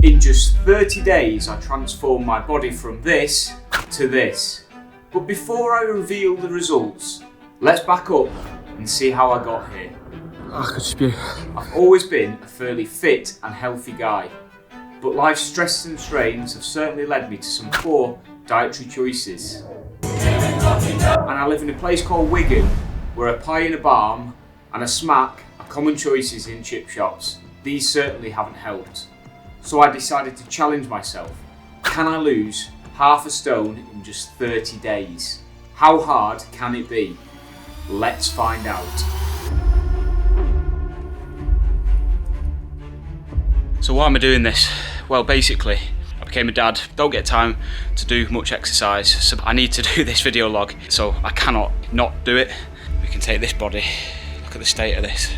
In just 30 days, I transformed my body from this to this. But before I reveal the results, let's back up and see how I got here. I could spew. I've always been a fairly fit and healthy guy, but life's stresses and strains have certainly led me to some poor dietary choices. And I live in a place called Wigan, where a pie in a barm and a smack are common choices in chip shops. These certainly haven't helped. So I decided to challenge myself. Can I lose half a stone in just 30 days? How hard can it be? Let's find out. So why am I doing this? Well, basically, I became a dad, don't get time to do much exercise, so I need to do this video log, so I cannot not do it. We can take this body, look at the state of this,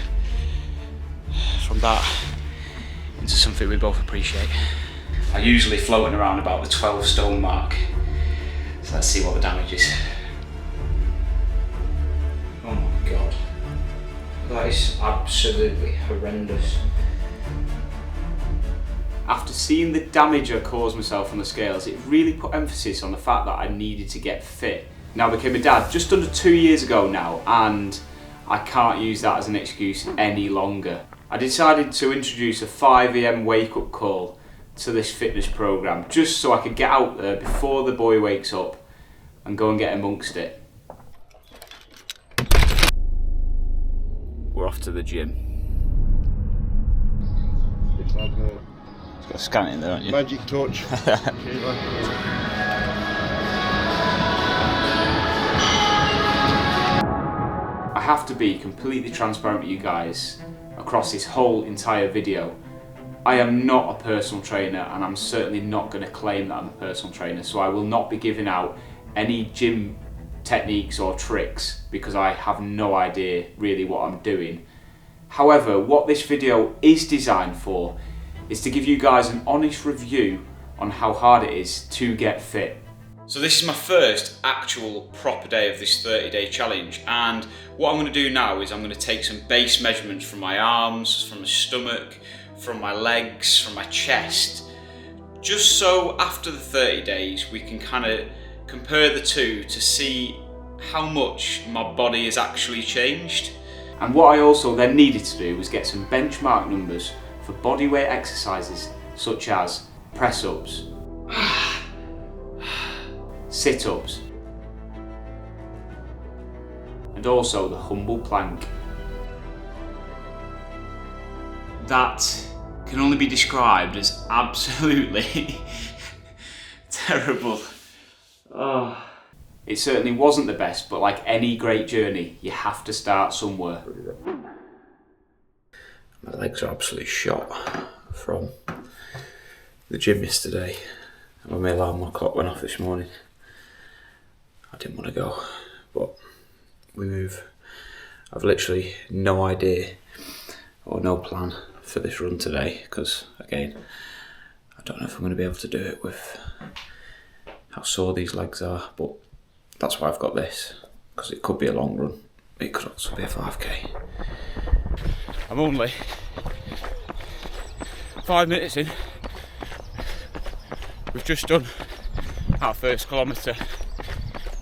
from that into something we both appreciate. I'm usually floating around about the 12 stone mark, so let's see what the damage is. Oh my god, that is absolutely horrendous. After seeing the damage I caused myself on the scales, it really put emphasis on the fact that I needed to get fit. Now I became a dad just under 2 years ago now, and I can't use that as an excuse any longer. I decided to introduce a 5 AM wake up call to this fitness program, just so I could get out there before the boy wakes up and go and get amongst it. We're off to the gym. Got a scan in there, haven't you? Magic touch. I have to be completely transparent with you guys across this whole entire video. I am not a personal trainer, and I'm certainly not going to claim that I'm a personal trainer, so I will not be giving out any gym techniques or tricks because I have no idea really what I'm doing. However, what this video is designed for is to give you guys an honest review on how hard it is to get fit. So this is my first actual proper day of this 30-day challenge, and what I'm going to do now is I'm going to take some base measurements from my arms, from my stomach, from my legs, from my chest, just so after the 30 days we can kind of compare the two to see how much my body has actually changed. And what I also then needed to do was get some benchmark numbers for bodyweight exercises such as press-ups, sit-ups, and also the humble plank. That can only be described as absolutely terrible. Oh. It certainly wasn't the best, but like any great journey, you have to start somewhere. My legs are absolutely shot from the gym yesterday. When my alarm clock went off this morning, I didn't want to go, but we move. I've literally no idea or no plan for this run today, because again, I don't know if I'm going to be able to do it with how sore these legs are, but that's why I've got this, because it could be a long run, it could also be a 5k. I'm only 5 minutes in. We've just done our first kilometre.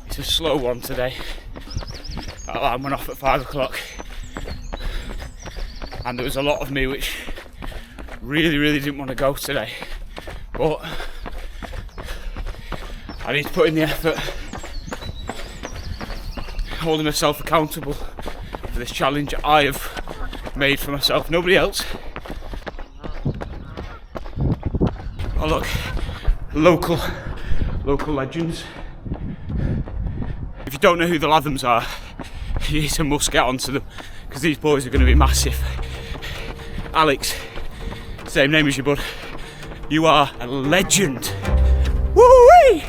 It's a slow one today. That alarm went off at 5 o'clock, and there was a lot of me which really didn't want to go today, but I need to put in the effort, holding myself accountable for this challenge I have made for myself, nobody else. Oh look, local legends. If you don't know who the Lathams are, you need to must get onto them, because these boys are going to be massive. Alex, same name as you, bud. You are a legend. Woo-wee!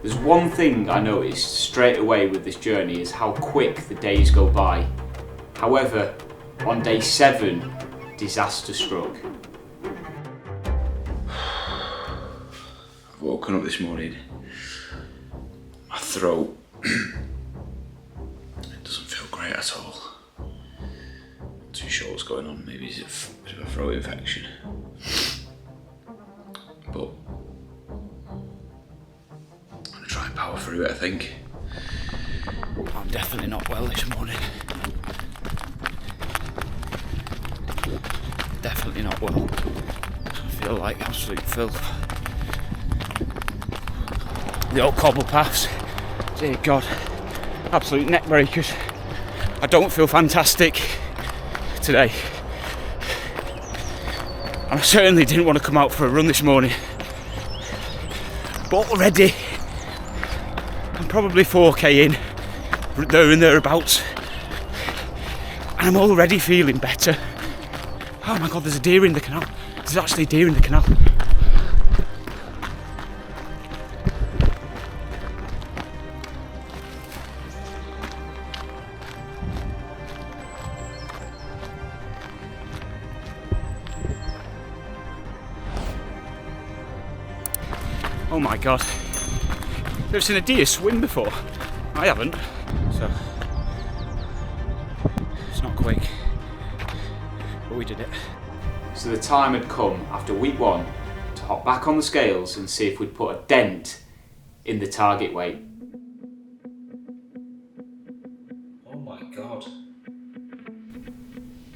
There's one thing I noticed straight away with this journey is how quick the days go by. However, on day 7, disaster struck. I've woken up this morning, my throat, it doesn't feel great at all. Not too sure what's going on, maybe it's a bit of a throat infection. for a bit, I think. I'm definitely not well this morning. Definitely not well. I feel like absolute filth. The old cobble paths, dear God, absolute neck breakers. I don't feel fantastic today. And I certainly didn't want to come out for a run this morning. But already, I'm probably 4k in, there and thereabouts. And I'm already feeling better. Oh my God, there's a deer in the canal. There's actually a deer in the canal. Oh my God. You've ever seen a deer swim before? I haven't. So, it's not quick. But we did it. So the time had come after week 1 to hop back on the scales and see if we'd put a dent in the target weight. Oh my God.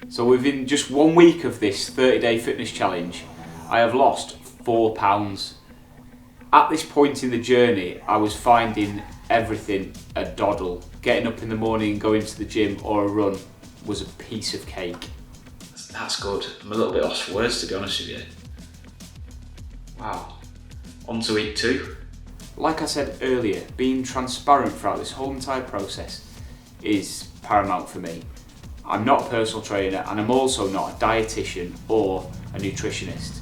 So within just 1 week of this 30-day fitness challenge, I have lost 4 pounds. At this point in the journey, I was finding everything a doddle. Getting up in the morning and going to the gym or a run was a piece of cake. That's good. I'm a little bit lost for words, to be honest with you. Wow. On to week 2. Like I said earlier, being transparent throughout this whole entire process is paramount for me. I'm not a personal trainer and I'm also not a dietitian or a nutritionist.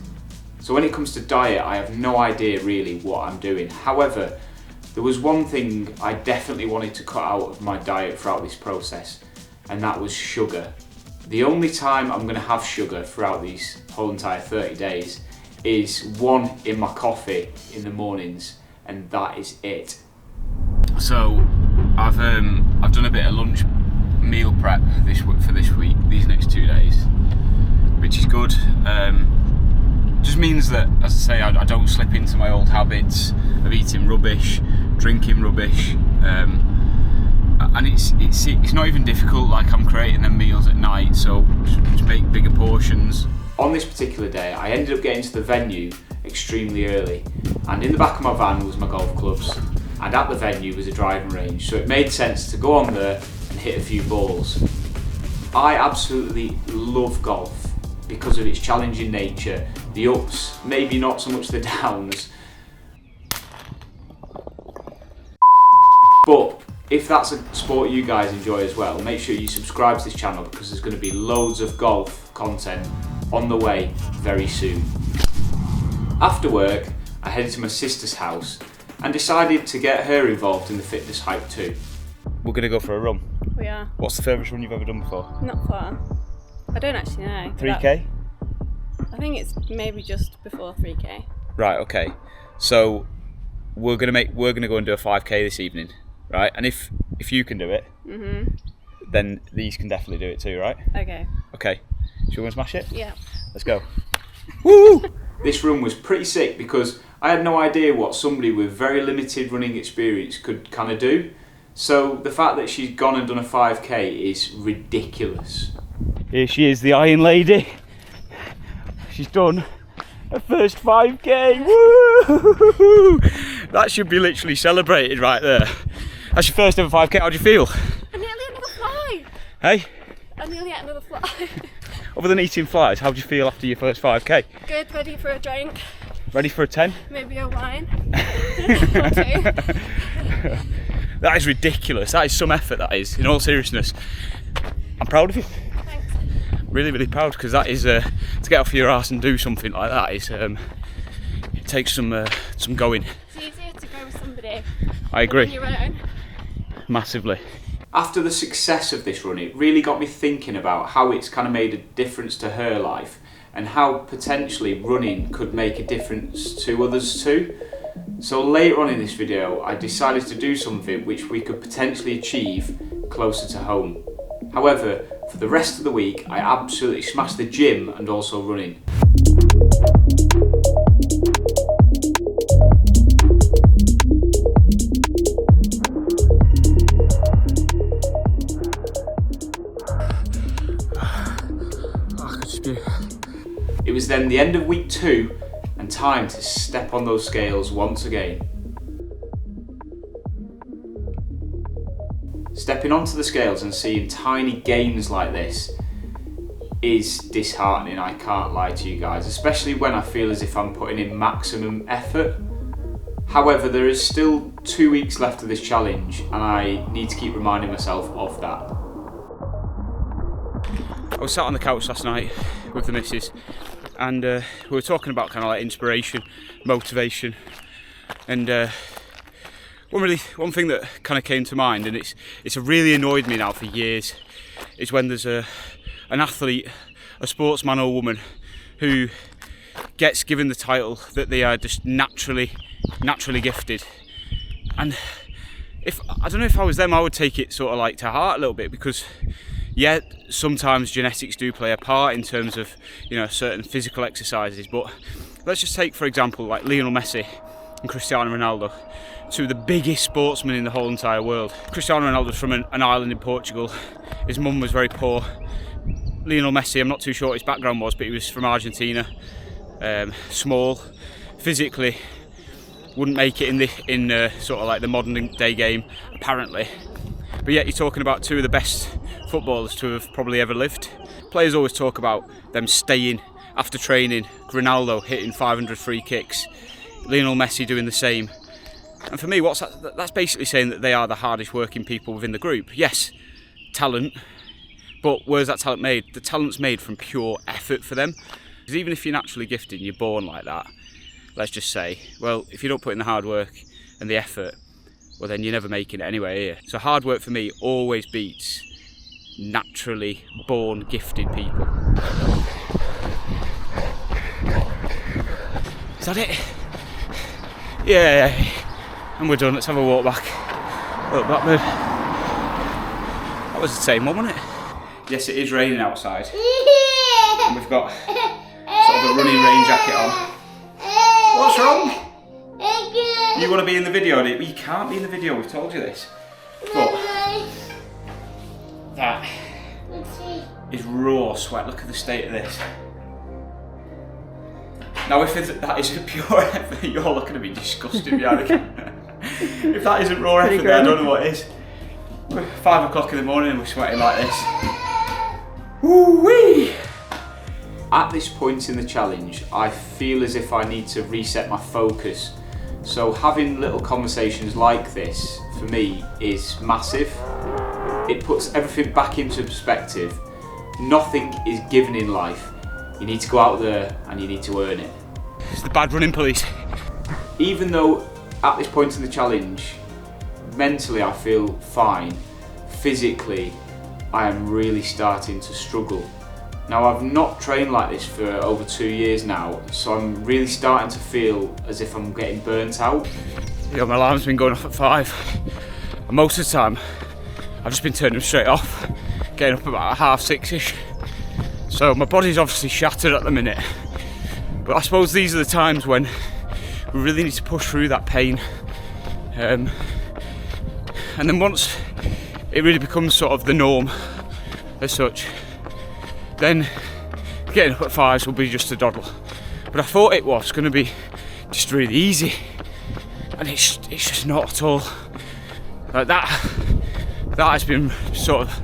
So when it comes to diet, I have no idea really what I'm doing. However, there was one thing I definitely wanted to cut out of my diet throughout this process, and that was sugar. The only time I'm going to have sugar throughout these whole entire 30 days is 1 in my coffee in the mornings, and that is it. So I've done a bit of lunch meal prep for this week, these next 2 days, which is good. Just means that, as I say, I don't slip into my old habits of eating rubbish, drinking rubbish, and it's not even difficult. Like, I'm creating them meals at night, so just make bigger portions. On this particular day, I ended up getting to the venue extremely early, and in the back of my van was my golf clubs, and at the venue was a driving range, so it made sense to go on there and hit a few balls. I absolutely love golf because of its challenging nature, the ups, maybe not so much the downs. But if that's a sport you guys enjoy as well, make sure you subscribe to this channel because there's going to be loads of golf content on the way very soon. After work, I headed to my sister's house and decided to get her involved in the fitness hype too. We're going to go for a run. We are. What's the furthest run you've ever done before? Not far. I don't actually know. 3k? I think it's maybe just before 3k. Right, okay. So we're gonna go and do a 5k this evening, right? And if you can do it, then these can definitely do it too, right? Okay. Okay. Should we go and smash it? Yeah. Let's go. Woo! This run was pretty sick because I had no idea what somebody with very limited running experience could kind of do. So the fact that she's gone and done a 5k is ridiculous. Here she is, the Iron Lady. She's done her first 5k. Woo! That should be literally celebrated right there. That's your first ever 5k. How do you feel? I nearly ate another fly. Hey? I nearly ate another fly. Other than eating flies, how do you feel after your first 5k? Good, ready for a drink. Ready for a 10? Maybe a wine. Or 2. That is ridiculous. That is some effort, that is, in all seriousness. I'm proud of you. Thanks. Really, really proud, because that is, to get off your arse and do something like that is, it takes some going. It's easier to go with somebody. I agree. Than on your own. Massively. After the success of this run, it really got me thinking about how it's kind of made a difference to her life and how potentially running could make a difference to others too. So later on in this video, I decided to do something which we could potentially achieve closer to home. However, for the rest of the week, I absolutely smashed the gym and also running. the end of week 2 and time to step on those scales once again. Stepping onto the scales and seeing tiny gains like this is disheartening, I can't lie to you guys, especially when I feel as if I'm putting in maximum effort. However, there is still 2 weeks left of this challenge and I need to keep reminding myself of that. I was sat on the couch last night with the missus and we were talking about kind of like inspiration, motivation, and one thing that kind of came to mind, and it's really annoyed me now for years, is when there's an athlete, a sportsman or woman who gets given the title that they are just naturally gifted. And I don't know if I was them, I would take it sort of like to heart a little bit, because yeah, sometimes genetics do play a part in terms of, you know, certain physical exercises, but let's just take for example like Lionel Messi and Cristiano Ronaldo, two of the biggest sportsmen in the whole entire world. Cristiano Ronaldo's from an island in Portugal. His mum was very poor. Lionel Messi, I'm not too sure what his background was, but he was from Argentina. Small, physically wouldn't make it in sort of like the modern day game apparently. But yet you're talking about two of the best footballers to have probably ever lived. Players always talk about them staying after training. Ronaldo hitting 500 free kicks. Lionel Messi doing the same. And for me, that's basically saying that they are the hardest working people within the group. Yes, talent, but where's that talent made? The talent's made from pure effort for them. Because even if you're naturally gifted and you're born like that, let's just say, well, if you don't put in the hard work and the effort, well then you're never making it anyway here. So hard work for me always beats naturally born gifted people. Is that it? Yeah. And we're done, let's have a walk back. Look, Blackbird. That was the same one, wasn't it? Yes, it is raining outside. And we've got sort of a running rain jacket on. What's wrong? You want to be in the video, do you? You can't be in the video, we've told you this. But that is raw sweat, look at the state of this. Now if that isn't pure effort, you're looking at me disgusted behind the camera. If that isn't raw effort, then I don't know what is. 5 o'clock in the morning and we're sweating like this. Woo-wee! At this point in the challenge, I feel as if I need to reset my focus. So having little conversations like this, for me, is massive. It puts everything back into perspective. Nothing is given in life. You need to go out there and you need to earn it. It's the bad running police. Even though at this point in the challenge, mentally I feel fine, physically I am really starting to struggle. Now I've not trained like this for over 2 years now, so I'm really starting to feel as if I'm getting burnt out. You know, my alarm's been going off at 5, and most of the time I've just been turning them straight off, getting up about 6:30ish. So my body's obviously shattered at the minute, but I suppose these are the times when we really need to push through that pain. And then once it really becomes sort of the norm as such, then getting up at 5 will be just a doddle. But I thought it was going to be just really easy, and it's just not at all. Like that has been sort of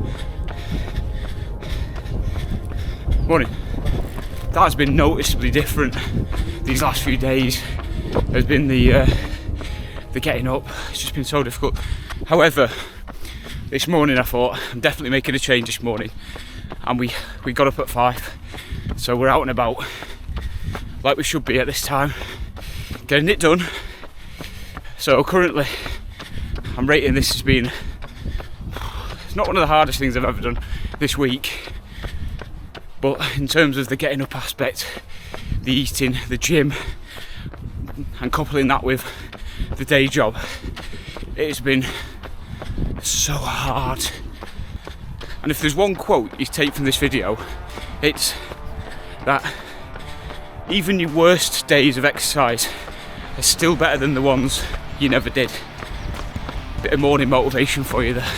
morning. That has been noticeably different these last few days. Has been the getting up. It's just been so difficult. However, this morning I thought I'm definitely making a change this morning, and we got up at 5, so we're out and about like we should be at this time, getting it done. So currently I'm rating this as being, it's not one of the hardest things I've ever done this week, but in terms of the getting up aspect, the eating, the gym, and coupling that with the day job, it has been so hard. And if there's one quote you take from this video, it's that even your worst days of exercise are still better than the ones you never did. Bit of morning motivation for you there.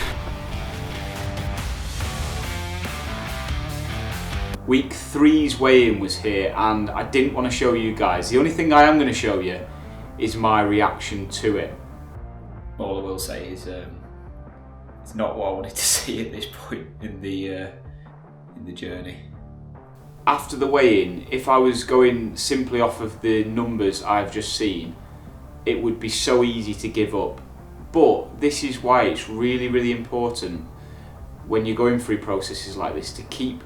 Week 3's weigh-in was here and I didn't want to show you guys. The only thing I am going to show you is my reaction to it. All I will say is it's not what I wanted to see at this point in the journey. After the weigh-in, if I was going simply off of the numbers I've just seen, it would be so easy to give up. But this is why it's really, really important when you're going through processes like this to keep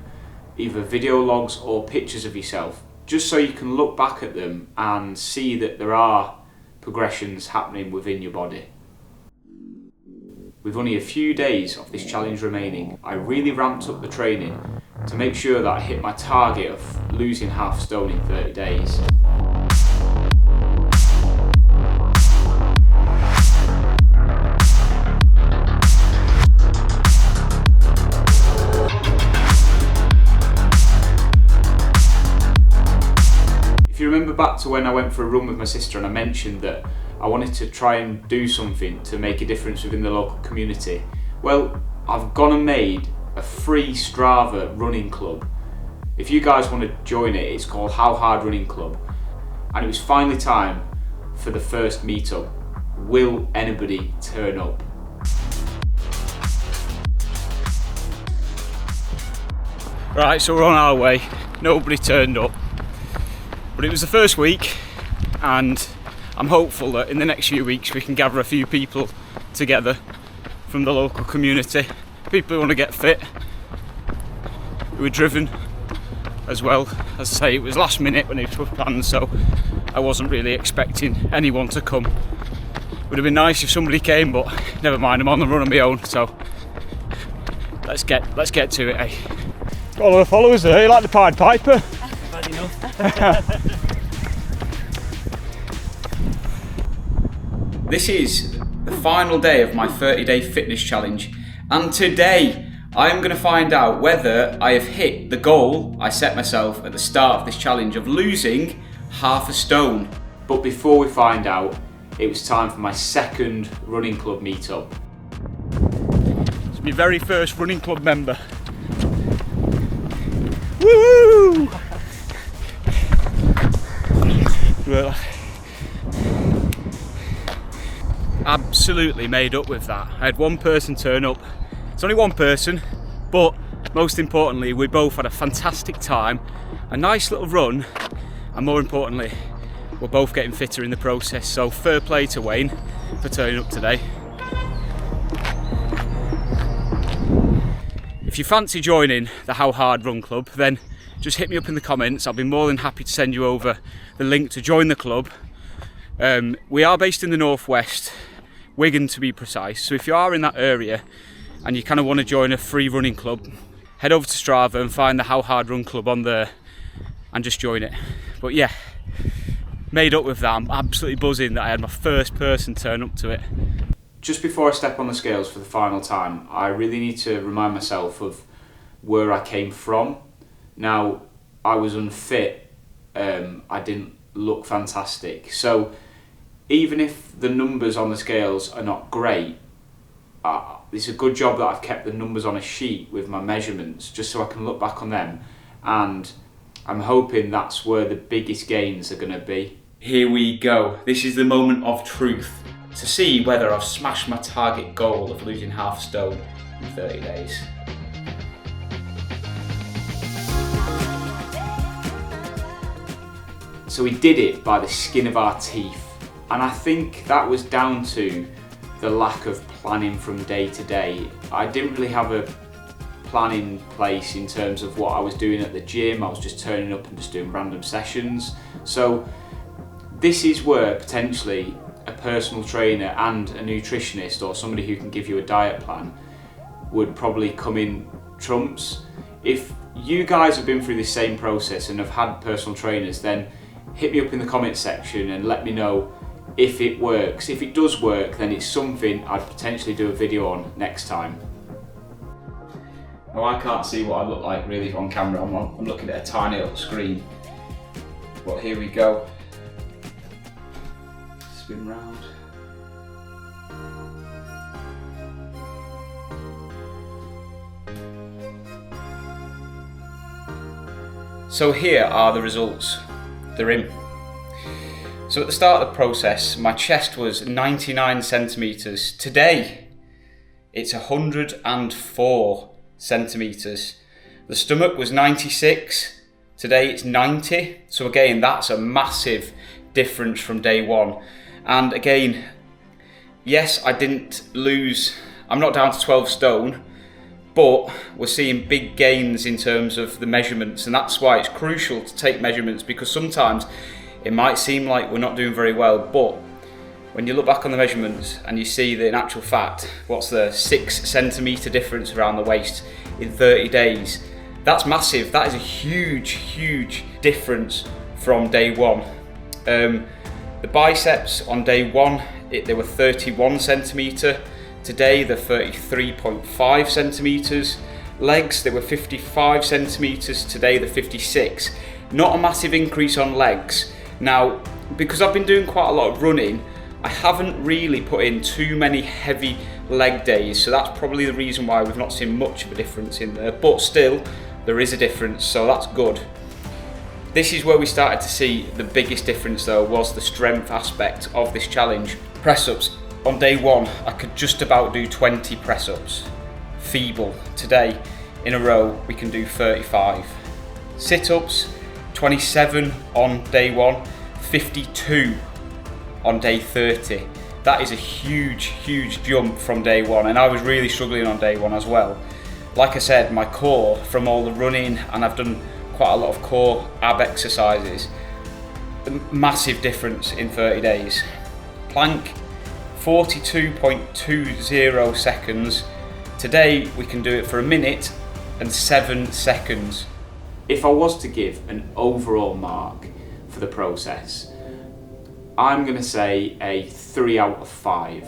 either video logs or pictures of yourself, just so you can look back at them and see that there are progressions happening within your body. With only a few days of this challenge remaining, I really ramped up the training to make sure that I hit my target of losing half a stone in 30 days. If you remember back to when I went for a run with my sister and I mentioned that I wanted to try and do something to make a difference within the local community, well, I've gone and made a free Strava running club. If you guys want to join it, it's called How Hard Running Club, and it was finally time for the first meetup. Will anybody turn up? Right, so we're on our way. Nobody turned up. But it was the first week, and I'm hopeful that in the next few weeks we can gather a few people together from the local community. People who want to get fit, who are driven as well. As I say, it was last minute when it was planned, so I wasn't really expecting anyone to come. Would have been nice if somebody came, but never mind, I'm on the run on my own, so let's get to it, eh? Got a lot of followers there, you like the Pied Piper? Bad enough. This is the final day of my 30-day fitness challenge, and today I am going to find out whether I have hit the goal I set myself at the start of this challenge of losing half a stone. But before we find out, it was time for my second running club meetup. It's my very first running club member. Woo! Well, absolutely made up with that. I had one person turn up. It's only one person, but most importantly, we both had a fantastic time, a nice little run, and more importantly, we're both getting fitter in the process. So fair play to Wayne for turning up today. If you fancy joining the How Hard Run Club, then just hit me up in the comments. I'll be more than happy to send you over the link to join the club. We are based in the northwest, Wigan to be precise, so if you are in that area and you kind of want to join a free running club, head over to Strava and find the How Hard Run Club on there and just join it. But yeah, made up with that. I'm absolutely buzzing that I had my first person turn up to it. Just before I step on the scales for the final time, I really need to remind myself of where I came from. Now, I was unfit, I didn't look fantastic, so even if the numbers on the scales are not great, it's a good job that I've kept the numbers on a sheet with my measurements just so I can look back on them, and I'm hoping that's where the biggest gains are going to be. Here we go. This is the moment of truth to see whether I've smashed my target goal of losing half a stone in 30 days. So we did it by the skin of our teeth, and I think that was down to the lack of planning from day to day. I didn't really have a plan in place in terms of what I was doing at the gym. I was just turning up and just doing random sessions. So this is where potentially a personal trainer and a nutritionist or somebody who can give you a diet plan would probably come in trumps. If you guys have been through the same process and have had personal trainers, then hit me up in the comment section and let me know if it works. If it does work, then it's something I'd potentially do a video on next time. Now, I can't see what I look like really on camera. I'm looking at a tiny little screen. But here we go. Spin round. So here are the results. They're in. So at the start of the process, my chest was 99 centimetres. Today, it's 104 centimetres. The stomach was 96. Today it's 90. So again, that's a massive difference from day one. And again, yes, I didn't lose, I'm not down to 12 stone, but we're seeing big gains in terms of the measurements, and that's why it's crucial to take measurements, because sometimes it might seem like we're not doing very well, but when you look back on the measurements and you see that in actual fact, what's the 6 centimetre difference around the waist in 30 days, that's massive. That is a huge, huge difference from day one. The biceps on day one, they were 31 centimetre. Today they're 33.5 centimetres. Legs, they were 55 centimetres. Today they're 56. Not a massive increase on legs. Now, because I've been doing quite a lot of running, I haven't really put in too many heavy leg days, so that's probably the reason why we've not seen much of a difference in there, but still, there is a difference, so that's good. This is where we started to see the biggest difference though, was the strength aspect of this challenge. Press-ups. On day one, I could just about do 20 press-ups. Feeble. Today, in a row, we can do 35. Sit-ups, 27 on day one, 52 on day 30. That is a huge, huge jump from day one, and I was really struggling on day one as well. Like I said, my core from all the running, and I've done quite a lot of core ab exercises, a massive difference in 30 days. Plank, 42.20 seconds. Today we can do it for 1 minute and 7 seconds. If I was to give an overall mark for the process, I'm going to say a 3 out of 5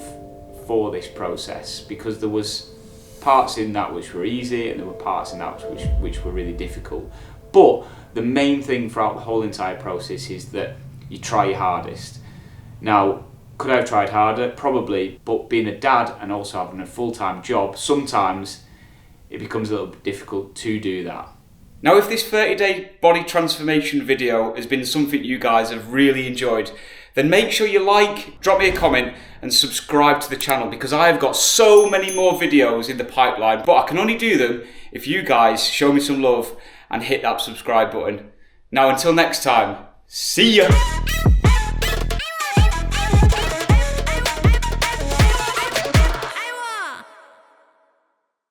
for this process, because there was parts in that which were easy and there were parts in that which were really difficult. But the main thing throughout the whole entire process is that you try your hardest. Now, could I have tried harder? Probably, but being a dad and also having a full-time job, sometimes it becomes a little bit difficult to do that. Now, if this 30-day body transformation video has been something you guys have really enjoyed, then make sure you like, drop me a comment and subscribe to the channel, because I have got so many more videos in the pipeline, but I can only do them if you guys show me some love and hit that subscribe button. Now, until next time, see ya!